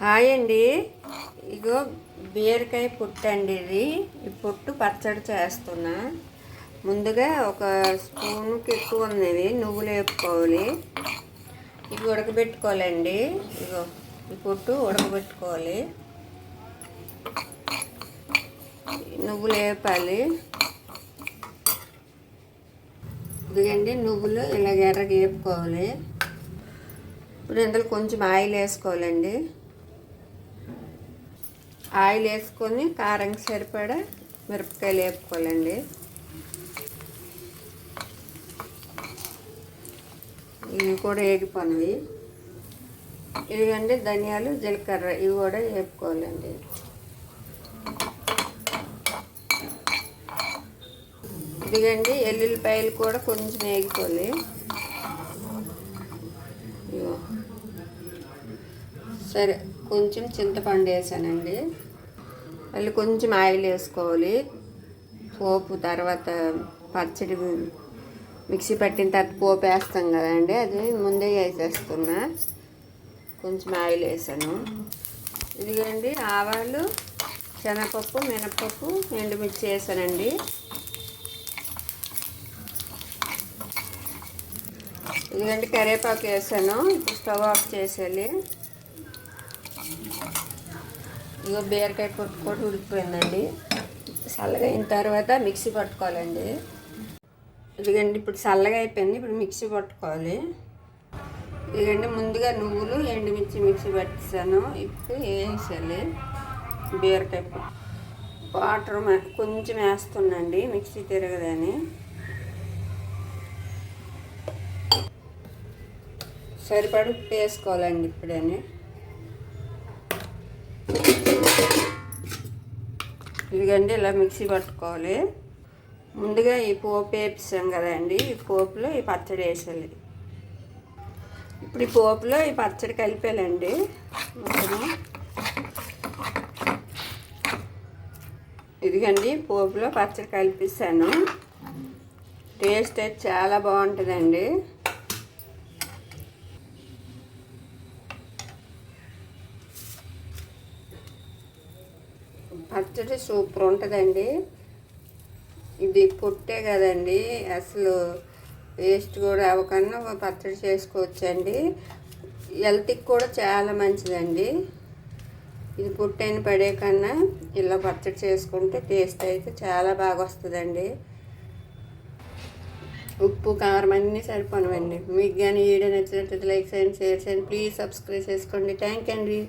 Hi అండి. ఇగో బీరకాయ పుట్టు అండి. ఈ పుట్టు పచ్చడి చేస్తున్నా. ముందుగా ఒక స్పూన్కి ఎక్కువ ఉన్నది నువ్వులు వేపుకోవాలి. ఇవి ఉడకబెట్టుకోవాలండి. ఇగో ఈ పుట్టు ఉడకబెట్టుకోవాలి. నువ్వులు వేపాలి. ఇదిగండి నువ్వులు ఇలా ఎర్రగా వేపుకోవాలి. ఇప్పుడు ఇందులో కొంచెం ఆయిల్ వేసుకోవాలండి. ఆయిల్ వేసుకొని కారం సరిపడా మిరపకాయలు వేపుకోవాలండి. ఇవి కూడా వేగిపోయినవి. ఇదిగండి ధనియాలు జీలకర్ర ఇవి కూడా వేపుకోవాలండి. ఇదిగండి ఎల్లుల్లిపాయలు కూడా కొంచెం వేగిపోవాలి. సరే కొంచెం చింతపండు వేసానండి. మళ్ళీ కొంచెం ఆయిల్ వేసుకోవాలి. పోపు తర్వాత పచ్చడి మిక్సీ పట్టిన తర్వాత పోపు వేస్తాం కదండి, అది ముందే వేసేస్తున్నా. కొంచెం ఆయిల్ వేసాను. ఇదిగండి ఆవాలు, శనగపప్పు, మినపప్పు, ఎండుమిర్చి వేసానండి. ఇదిగండి కరివేపాకు వేసాను. ఇప్పుడు స్టవ్ ఆఫ్ చేసేయాలి. ఇగో బీరకాయ పొట్టు కూడా ఉడికిపోయిందండి. చల్లగా అయిన తర్వాత మిక్సీ పట్టుకోవాలండి. ఇదిగండి ఇప్పుడు చల్లగా అయిపోయింది. ఇప్పుడు మిక్సీ పట్టుకోవాలి. ఇదిగండి ముందుగా నువ్వులు ఎండుమిర్చి మిక్సీ పట్టేసాను. ఇప్పుడు వేసేయాలి బీరకాయ పొట్టు. వాటర్ కొంచెం వేస్తున్నాండి మిక్సీ తిరగదని. సరిపడి ఉప్పు వేసుకోవాలండి ఇప్పుడని. ఇదిగండి ఇలా మిక్సీ పట్టుకోవాలి. ముందుగా ఈ పోపు వేపిస్తాం కదండి, ఈ పోపులో ఈ పచ్చడి వేసేయాలి. ఇప్పుడు ఈ పోపులో ఈ పచ్చడి కలిపేయాలండి మొత్తము. ఇదిగండి పోపులో పచ్చడి కలిపిస్తాను. టేస్ట్ అయితే చాలా బాగుంటుందండి. పచ్చడి సూపర్ ఉంటుందండి. ఇది పుట్టే కదండి, అసలు వేస్ట్ కూడా అవ్వకన్నా పచ్చడి చేసుకోవచ్చండి. హెల్త్కి కూడా చాలా మంచిదండి. ఇది పుట్టైన పడే కన్నా ఇలా పచ్చడి చేసుకుంటే టేస్ట్ అయితే చాలా బాగా వస్తుందండి. ఉప్పు కారం అన్నీ సరిపోనివ్వండి. మీకు కానీ వీడియో నచ్చినట్లయితే లైక్ చేయండి, షేర్ చేయండి, ప్లీజ్ సబ్స్క్రైబ్ చేసుకోండి. థ్యాంక్ యూ అండి.